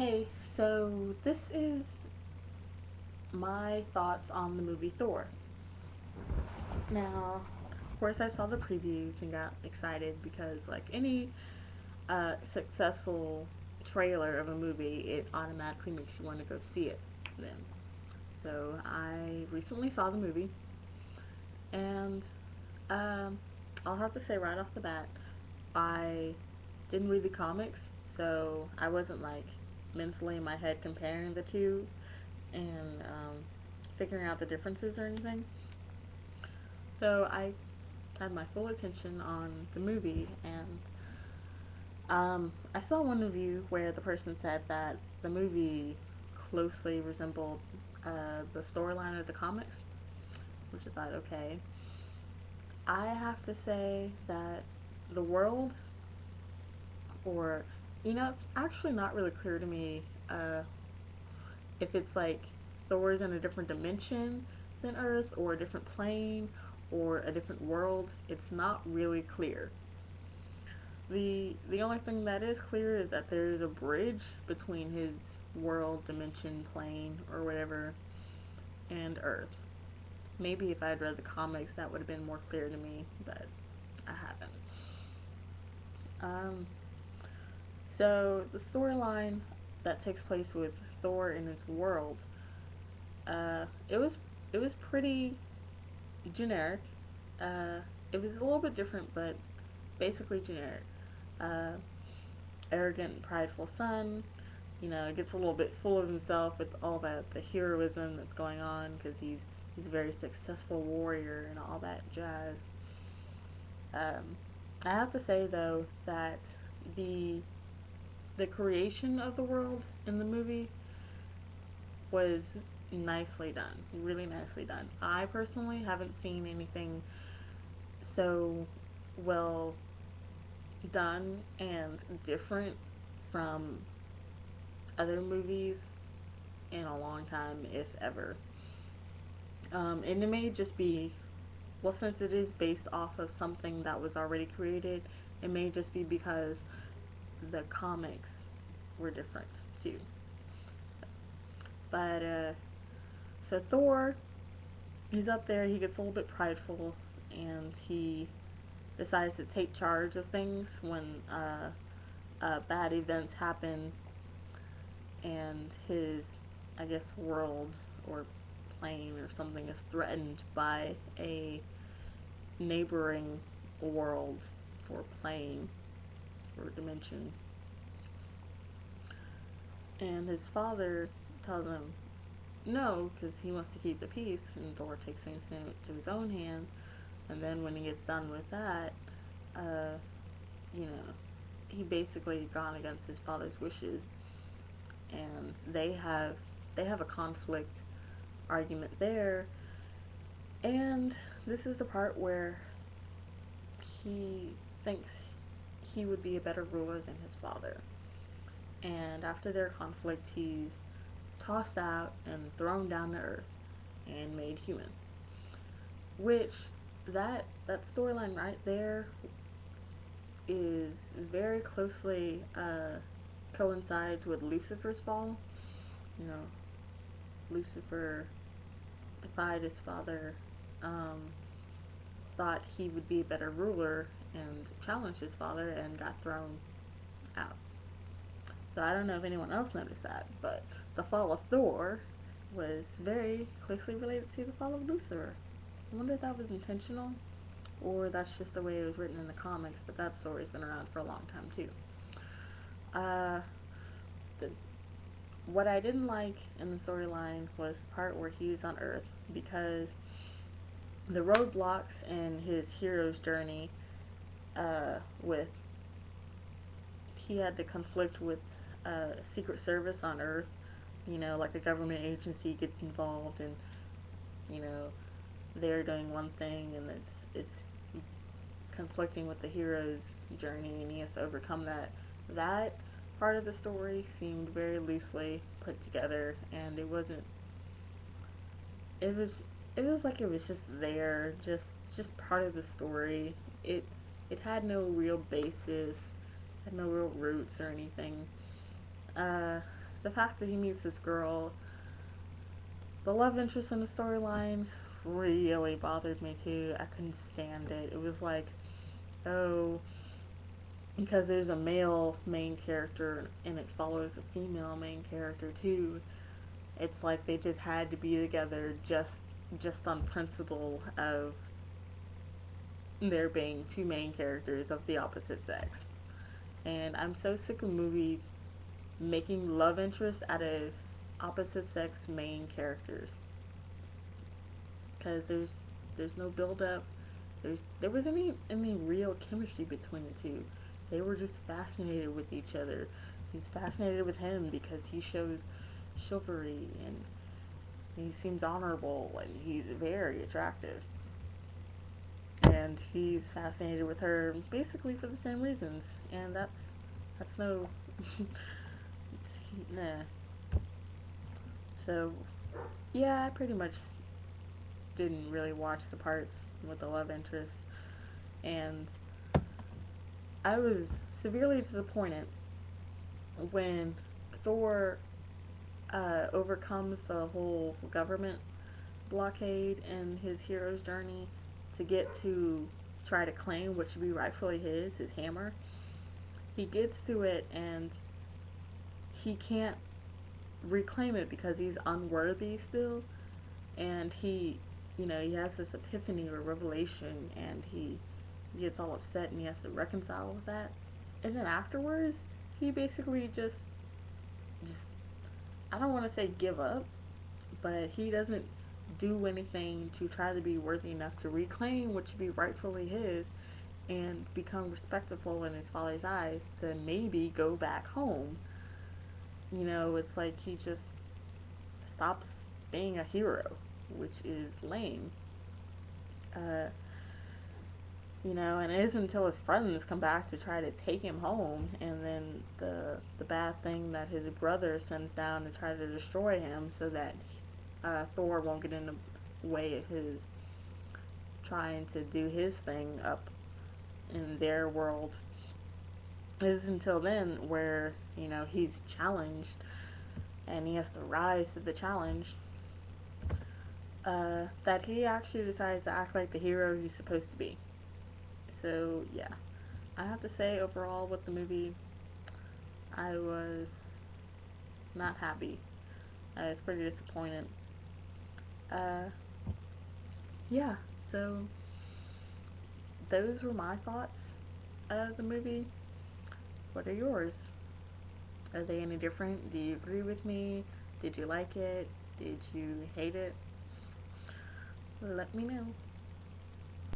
Hey, so this is my thoughts on the movie Thor. Now, of course, I saw the previews and got excited because, like any successful trailer of a movie, it automatically makes you want to go see it then. So, I recently saw the movie, and um, I'll have to say right off the bat, I didn't read the comics, so I wasn't like mentally in my head comparing the two and figuring out the differences or anything. So I had my full attention on the movie, and I saw one review where the person said that the movie closely resembled the storyline of the comics, which I thought, okay. I have to say that the world, or it's actually not really clear to me if it's like Thor's in a different dimension than Earth, or a different plane, or a different world. It's not really clear. The only thing that is clear is that there's a bridge between his world, dimension, plane, or whatever, and Earth. Maybe if I had read the comics, that would have been more clear to me, but I haven't. Um, so the storyline that takes place with Thor in his world, it was pretty generic. Uh, it was a little bit different, but basically generic. Uh, Arrogant, prideful son. Gets a little bit full of himself with all the heroism that's going on because he's a very successful warrior and all that jazz. I have to say though that the the creation of the world in the movie was nicely done, really nicely done. I personally haven't seen anything so well done and different from other movies in a long time, if ever. And it may just be, well, since it is based off of something that was already created, it may just be because the comics were different too. But, so Thor, he's up there, he gets a little bit prideful, and he decides to take charge of things when bad events happen and his, I guess, world or plane or something is threatened by a neighboring world or plane or dimension. And his father tells him no because he wants to keep the peace, and Thor takes things into his own hands. And then when he gets done with that, uh, you know, he basically gone against his father's wishes, and they have a conflict argument there. And this is the part where he thinks he would be a better ruler than his father. And after their conflict, he's tossed out and thrown down to earth and made human. Which that storyline right there is very closely coincides with Lucifer's fall. You know, Lucifer defied his father, um, thought he would be a better ruler, and challenged his father and got thrown out. So I don't know if anyone else noticed that, but the fall of Thor was very closely related to the fall of Lucifer. I wonder if that was intentional or that's just the way it was written in the comics, but that story's been around for a long time too. Uh, the, what I didn't like in the storyline was the part where he was on Earth because the roadblocks in his hero's journey, with he had to conflict with Secret Service on Earth. Like a government agency gets involved, and you know they're doing one thing, and it's conflicting with the hero's journey, and he has to overcome that. That part of the story seemed very loosely put together, and it wasn't. It was. It was like it was just there, just part of the story. It had no real basis, had no real roots or anything. Uh, the fact that he meets this girl, the love interest in the storyline really bothered me too. I couldn't stand it. It was like, oh, because there's a male main character and it follows a female main character too. It's like they just had to be together just on principle of there being two main characters of the opposite sex. And I'm so sick of movies making love interest out of opposite sex main characters, because there's no build up. There wasn't any real chemistry between the two. They were just fascinated with each other. He's fascinated with him because he shows chivalry and he seems honorable and he's very attractive. And he's fascinated with her basically for the same reasons. And that's no nah. So yeah, I pretty much didn't really watch the parts with the love interest, and I was severely disappointed when Thor overcomes the whole government blockade in his hero's journey to get to try to claim what should be rightfully his hammer. He gets to it and he can't reclaim it because he's unworthy still, and he has this epiphany or revelation, and he gets all upset and he has to reconcile with that. And then afterwards, he basically just I don't want to say give up, but he doesn't do anything to try to be worthy enough to reclaim what should be rightfully his and become respectable in his father's eyes to maybe go back home. It's like he just stops being a hero, which is lame. Uh, and it isn't until his friends come back to try to take him home, and then the bad thing that his brother sends down to try to destroy him, so that Thor won't get in the way of his trying to do his thing up in their world. It isn't until then where he's challenged and he has to rise to the challenge, that he actually decides to act like the hero he's supposed to be. So yeah, I have to say overall with the movie, I was not happy. I was pretty disappointed. Uh, yeah, so those were my thoughts of the movie. What are yours? Are they any different? Do you agree with me? Did you like it? Did you hate it? Let me know.